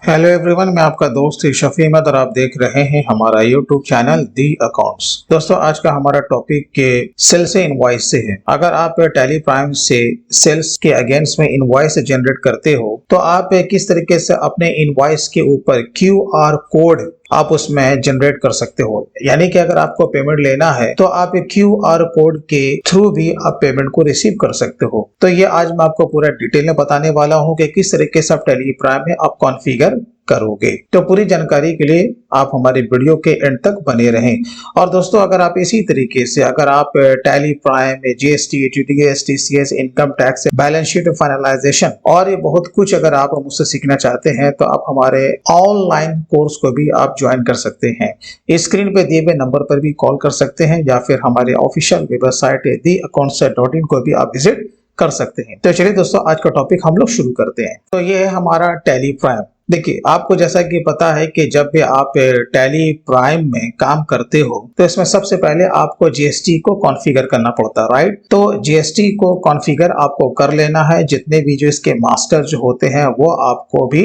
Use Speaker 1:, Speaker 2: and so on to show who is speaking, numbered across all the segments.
Speaker 1: Hello everyone, मैं आपका दोस्त शफी अहमद और आप देख रहे हैं हमारा यूट्यूब चैनल दी अकाउंट्स। दोस्तों, आज का हमारा टॉपिक के सेल से इनवॉइस से है। अगर आप टैली प्राइम से सेल्स के अगेंस्ट में इनवॉइस जनरेट करते हो तो आप किस तरीके से अपने इनवॉइस के ऊपर क्यूआर कोड आप उसमें जनरेट कर सकते हो। यानी कि अगर आपको पेमेंट लेना है तो आप क्यूआर कोड के थ्रू भी आप पेमेंट को रिसीव कर सकते हो। तो ये आज मैं आपको पूरा डिटेल में बताने वाला हूँ कि किस तरीके से आप टैली प्राइम में आप कॉन्फ़िगर करोगे। तो पूरी जानकारी के लिए आप हमारी वीडियो के एंड तक बने रहें। और दोस्तों, अगर आप इसी तरीके से अगर आप टैली प्राइम में GST, TDS, TCS, income tax, balance sheet finalisation और ये बहुत कुछ अगर आप मुझसे सीखना चाहते हैं तो आप हमारे ऑनलाइन कोर्स को भी आप ज्वाइन कर सकते हैं। स्क्रीन पे दिए हुए नंबर पर भी कॉल कर सकते हैं या फिर हमारे ऑफिशियल वेबसाइट theaccounts.in को भी आप विजिट कर सकते हैं। तो चलिए दोस्तों, आज का टॉपिक हम लोग शुरू करते हैं। तो ये है हमारा टैली प्राइम। देखिए, आपको जैसा कि पता है कि जब भी आप टैली प्राइम में काम करते हो तो इसमें सबसे पहले आपको जीएसटी को कॉन्फ़िगर करना पड़ता है, राइट। तो जीएसटी को कॉन्फ़िगर आपको कर लेना है। जितने भी जो इसके मास्टर जो होते हैं वो आपको भी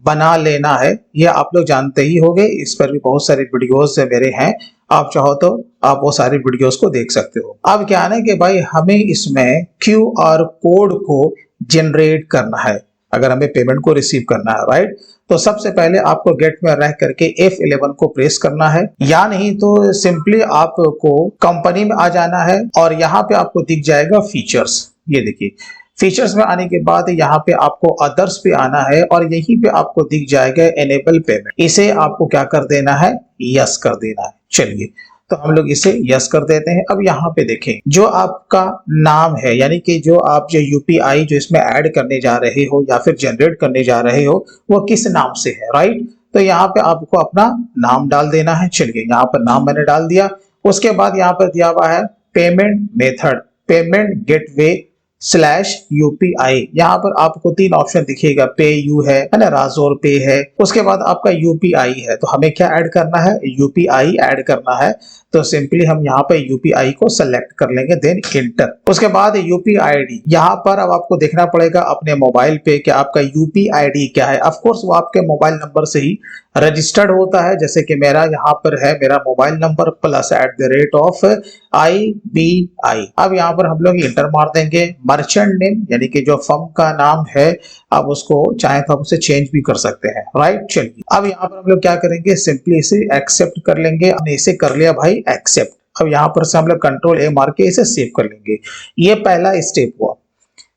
Speaker 1: बना लेना है। ये आप लोग जानते ही होंगे, इस पर भी बहुत सारे वीडियोस मेरे हैं। आप चाहो तो आप वो सारी वीडियोस को देख सकते हो। अब क्या है कि भाई हमें इसमें क्यूआर कोड को जनरेट करना है अगर हमें पेमेंट को रिसीव करना है, राइट। तो सबसे पहले आपको गेट में रह करके F11 को प्रेस करना है, या नहीं तो सिंपली आपको कंपनी में आ जाना है और यहाँ पे आपको दिख जाएगा फीचर्स। ये देखिए, फीचर्स में आने के बाद यहाँ पे आपको अदर्स पे आना है और यहीं पे आपको दिख जाएगा एनेबल पेमेंट। इसे आपको क्या कर देना है, यस कर देना है। चलिए, तो हम लोग इसे यस कर देते हैं। अब यहाँ पे देखें, जो आपका नाम है यानी कि जो आप जो यूपीआई जो इसमें ऐड करने जा रहे हो या फिर जनरेट करने जा रहे हो वो किस नाम से है, राइट। तो यहाँ पे आपको अपना नाम डाल देना है। चलिए, यहाँ पर नाम मैंने डाल दिया। उसके बाद यहाँ पर दिया हुआ है payment method, payment gateway /UPI। यहाँ पर आपको तीन ऑप्शन दिखेगा, पे यू है ना, राजोर पे है, उसके बाद आपका यूपीआई है। तो हमें क्या ऐड करना है, यूपीआई ऐड करना है। तो सिंपली हम यहाँ पे यूपीआई को सेलेक्ट कर लेंगे, देन इंटर। उसके बाद यूपीआईडी, यहाँ पर अब आपको देखना पड़ेगा अपने मोबाइल पे कि आपका यूपीआईडी क्या है। ऑफ कोर्स वो आपके मोबाइल नंबर से ही रजिस्टर्ड होता है, जैसे कि मेरा यहाँ पर है मेरा मोबाइल नंबर +@IBI। अब यहाँ पर हम लोग इंटर मार देंगे। मर्चेंट नेम यानी कि जो फर्म का नाम है, आप उसको चाहे तो आप उसे चेंज भी कर सकते हैं, राइट। चलिए, अब यहाँ पर हम लोग क्या करेंगे, सिंपली इसे एक्सेप्ट कर लेंगे। हमने इसे कर लिया भाई एक्सेप्ट। अब यहाँ पर से हम लोग Ctrl A मार के इसे सेव कर लेंगे। ये पहला स्टेप हुआ।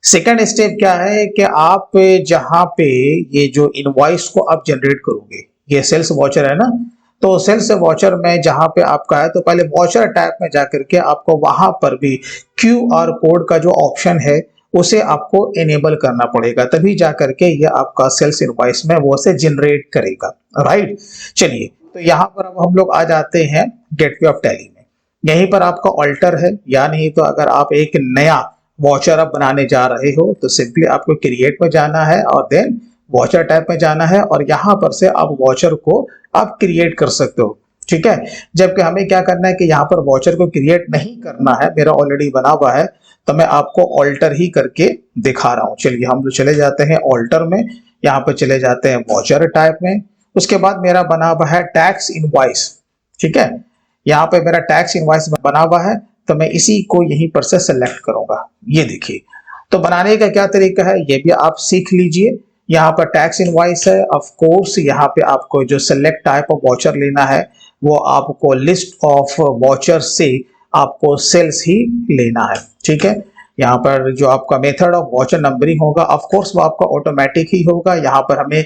Speaker 1: सेकंड स्टेप क्या है कि आप जहां पे ये जो इनवॉइस को आप जनरेट करोगे, ये सेल्स वॉचर है ना, तो सेल्स वॉचर में जहां पे आपका है तो पहले वॉचर टैब में जाकर के आपको वहां पर भी क्यूआर कोड का जो ऑप्शन है उसे आपको एनेबल करना पड़ेगा, तभी जाकर के ये आपका सेल्स इनवॉइस में वो से जनरेट करेगा, राइट। चलिए, तो यहाँ पर अब हम लोग आ जाते हैं गेटवे ऑफ टैली में। यहीं पर आपका ऑल्टर है, या नहीं तो अगर आप एक नया वॉचर आप बनाने जा रहे हो तो सिंपली आपको क्रिएट में जाना है और देन वॉचर टाइप में जाना है और यहाँ पर से आप वॉचर को आप क्रिएट कर सकते हो, ठीक है। जबकि हमें क्या करना है कि यहाँ पर वॉचर को क्रिएट नहीं करना है, मेरा ऑलरेडी बना हुआ है, तो मैं आपको ऑल्टर ही करके दिखा रहा हूँ। चलिए, हम चले जाते हैं ऑल्टर में, यहाँ पर चले जाते हैं वॉचर टाइप में। उसके बाद मेरा बना हुआ है टैक्स इनवॉइस, ठीक है। यहाँ पे मेरा टैक्स इनवॉइस बना हुआ है, तो मैं इसी को यहीं पर से सेलेक्ट करूंगा। ये देखिए, तो बनाने का क्या तरीका है ये भी आप सीख लीजिए। यहाँ पर टैक्स इनवॉइस है, ऑफ कोर्स यहाँ पे आपको जो सेलेक्ट टाइप ऑफ वॉचर लेना है वो आपको लिस्ट ऑफ वॉचर से आपको सेल्स ही लेना है, ठीक है। यहाँ पर जो आपका मेथड ऑफ वॉचर नंबरिंग होगा, ऑफ कोर्स वो आपका ऑटोमेटिक ही होगा। यहाँ पर हमें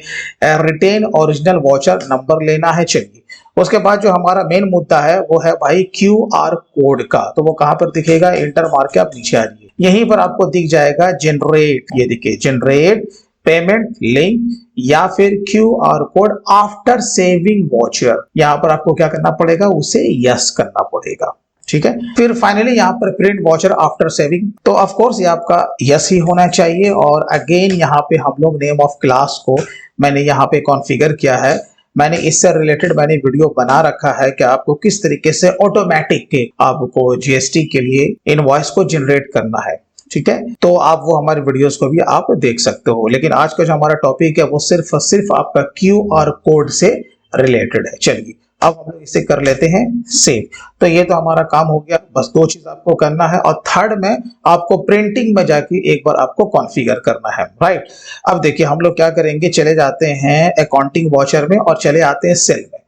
Speaker 1: रिटेन ओरिजिनल वॉचर नंबर लेना है। चलिए, उसके बाद जो हमारा मेन मुद्दा है वो है भाई क्यूआर कोड का। तो वो कहां पर दिखेगा, इंटर मार के आप नीचे आ जाइए। यहीं पर आपको दिख जाएगा जनरेट, ये देखिए जनरेट पेमेंट लिंक या फिर QR code after saving watcher. यहाँ पर आपको क्या करना पड़ेगा, उसे यस करना पड़ेगा, ठीक है। फिर फाइनली यहाँ पर प्रिंट वॉचर आफ्टर सेविंग, तो ऑफ कोर्स ये आपका यस ही होना चाहिए। और अगेन यहाँ पे हम लोग नेम ऑफ क्लास को मैंने यहाँ पे कॉन्फ़िगर किया है। मैंने इससे रिलेटेड वीडियो बना रखा है कि आपको किस तरीके से ऑटोमेटिक आपको जीएसटी के लिए इनवॉइस को जनरेट करना है। ठीक है, तो आप वो हमारे वीडियोस को भी आप देख सकते हो। लेकिन आज का जो हमारा टॉपिक है वो सिर्फ और सिर्फ आपका QR कोड से रिलेटेड है। चलिए अब हम लोग इसे कर लेते हैं सेव। तो ये तो हमारा काम हो गया, बस दो चीज आपको करना है, और थर्ड में आपको प्रिंटिंग में जाके एक बार आपको कॉन्फ़िगर करना है, राइट। अब देखिए हम लोग क्या करेंगे, चले जाते हैं अकाउंटिंग वाउचर में और चले आते हैं सेल में।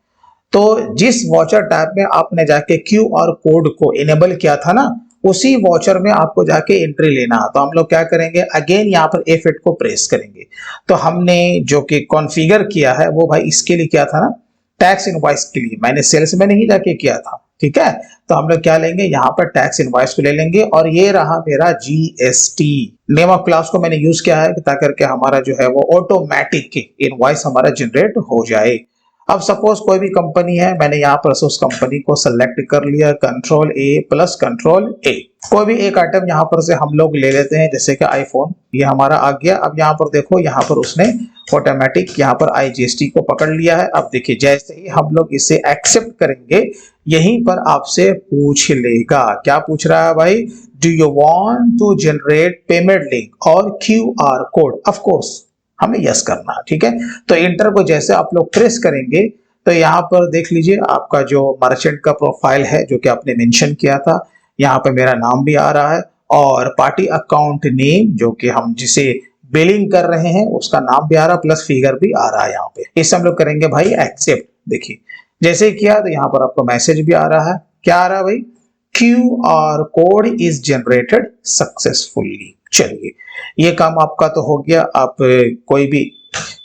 Speaker 1: तो जिस वाउचर टैब में आपने जाके QR कोड को इनेबल किया था ना, उसी वाउचर में आपको जाके एंट्री लेना है। तो हम लोग क्या करेंगे, अगेन यहाँ पर F8 को प्रेस करेंगे। तो हमने जो कि कॉन्फ़िगर किया है वो भाई इसके लिए किया था ना, टैक्स इनवॉइस के लिए, मैंने सेल्स में नहीं जाके किया था, ठीक है। तो हम लोग क्या लेंगे, यहाँ पर टैक्स इनवॉइस को ले लेंगे, और ये रहा मेरा GST। नेम ऑफ क्लास को मैंने यूज किया है ताकि करके हमारा जो है वो ऑटोमेटिक इनवॉइस हमारा जनरेट हो जाए। अब सपोज कोई भी कंपनी है, मैंने यहाँ पर उस कंपनी को सेलेक्ट कर लिया, Ctrl+A प्लस Ctrl+A। कोई भी एक आइटम यहाँ पर से हम लोग ले लेते हैं, जैसे कि आईफोन, ये हमारा आ गया। अब यहाँ पर देखो, यहाँ पर उसने ऑटोमेटिक यहाँ पर IGST को पकड़ लिया है। अब देखिए जैसे ही हम लोग इसे एक्सेप्ट करेंगे, यहीं पर आपसे पूछ लेगा, क्या पूछ रहा है भाई, do you want to generate payment link और QR कोड। ऑफ कोर्स हमें यस करना है, ठीक है। तो इंटर को जैसे आप लोग प्रेस करेंगे तो यहाँ पर देख लीजिए आपका जो मर्चेंट का प्रोफाइल है जो कि आपने मेंशन किया था, यहाँ पे मेरा नाम भी आ रहा है, और पार्टी अकाउंट नेम जो कि हम जिसे बिलिंग कर रहे हैं उसका नाम भी आ रहा है, प्लस फिगर भी आ रहा है यहाँ पे। इससे हम लोग करेंगे भाई एक्सेप्ट। देखिए जैसे ही किया तो यहाँ पर आपको मैसेज भी आ रहा है, क्या आ रहा है भाई, QR code is generated successfully. चलिए ये काम आपका तो हो गया। आप कोई भी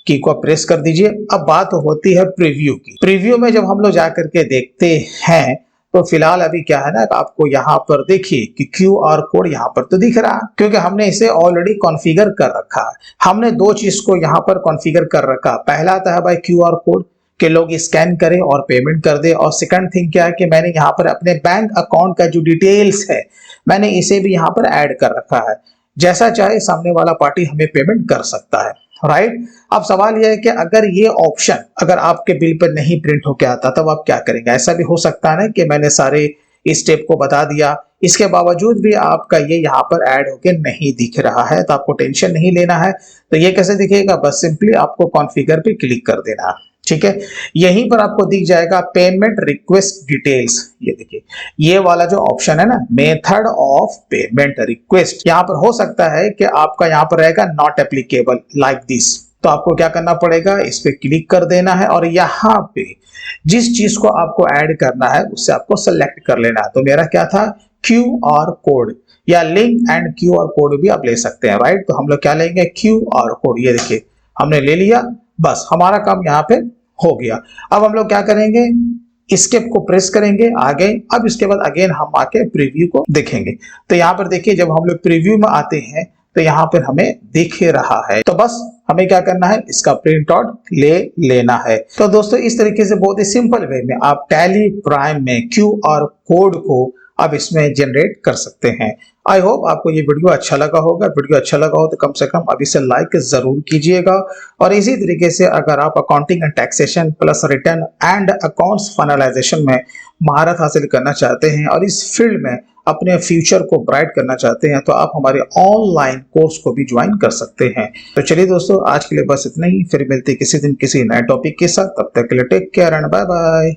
Speaker 1: की को प्रेस कर दीजिए। अब बात होती है प्रीव्यू की। प्रीव्यू में जब हम लोग जाकर के देखते हैं तो फिलहाल अभी क्या है ना, आपको यहाँ पर देखिए कि QR कोड यहाँ पर तो दिख रहा है, क्योंकि हमने इसे ऑलरेडी कॉन्फ़िगर कर रखा है। हमने दो चीज को यहाँ पर कॉन्फ़िगर कर रखा। पहला आता है भाई QR कोड के लोग स्कैन करें और पेमेंट कर दे, और सेकंड थिंग क्या है कि मैंने यहाँ पर अपने बैंक अकाउंट का जो डिटेल्स है मैंने इसे भी यहाँ पर ऐड कर रखा है। जैसा चाहे सामने वाला पार्टी हमें पेमेंट कर सकता है, राइट। अब सवाल यह है कि अगर ये ऑप्शन अगर आपके बिल पर नहीं प्रिंट होके आता तब आप क्या करेंगे। ऐसा भी हो सकता है ना कि मैंने सारे स्टेप को बता दिया, इसके बावजूद भी आपका ये यहाँ पर ऐड होके नहीं दिख रहा है, तो आपको टेंशन नहीं लेना है। तो ये कैसे दिखेगा, बस सिंपली आपको कॉन्फ़िगर पे क्लिक कर देना है, ठीक है। यहीं पर आपको दिख जाएगा पेमेंट रिक्वेस्ट डिटेल्स। ये देखिए ये वाला जो ऑप्शन है ना, मेथड ऑफ पेमेंट रिक्वेस्ट, यहाँ पर हो सकता है कि आपका यहाँ पर रहेगा नॉट एप्लीकेबल लाइक दिस। तो आपको क्या करना पड़ेगा, इस पे क्लिक कर देना है, और यहाँ पे जिस चीज को आपको ऐड करना है उससे आपको सेलेक्ट कर लेना है। तो मेरा क्या था, QR कोड, या लिंक एंड QR कोड भी आप ले सकते हैं, राइट। तो हम लोग क्या लेंगे, QR कोड। ये देखिए हमने ले लिया, बस हमारा काम यहाँ पे हो गया। अब हम लोग क्या करेंगे, एस्केप को प्रेस करेंगे आगे। अब इसके बाद अगेन हम आके प्रीव्यू को देखेंगे। तो यहाँ पर देखिए जब हम लोग प्रीव्यू में आते हैं तो यहाँ पर हमें दिख रहा है, तो बस हमें क्या करना है, इसका प्रिंट आउट ले लेना है। तो दोस्तों इस तरीके से बहुत ही सिंपल वे में आप टैली प्राइम में QR कोड को आप इसमें जनरेट कर सकते हैं। आई होप आपको ये वीडियो अच्छा लगा होगा। वीडियो अच्छा लगा हो तो कम से कम अभी इसे लाइक जरूर कीजिएगा, और इसी तरीके से अगर आप accounting and taxation plus return and accounts finalisation में महारत हासिल करना चाहते हैं और इस फील्ड में अपने फ्यूचर को ब्राइट करना चाहते हैं, तो आप हमारे ऑनलाइन कोर्स को भी ज्वाइन कर सकते हैं। तो चलिए दोस्तों आज के लिए बस इतना ही, फिर मिलते किसी दिन किसी नए टॉपिक के साथ। तब तक के लिए take care and bye bye.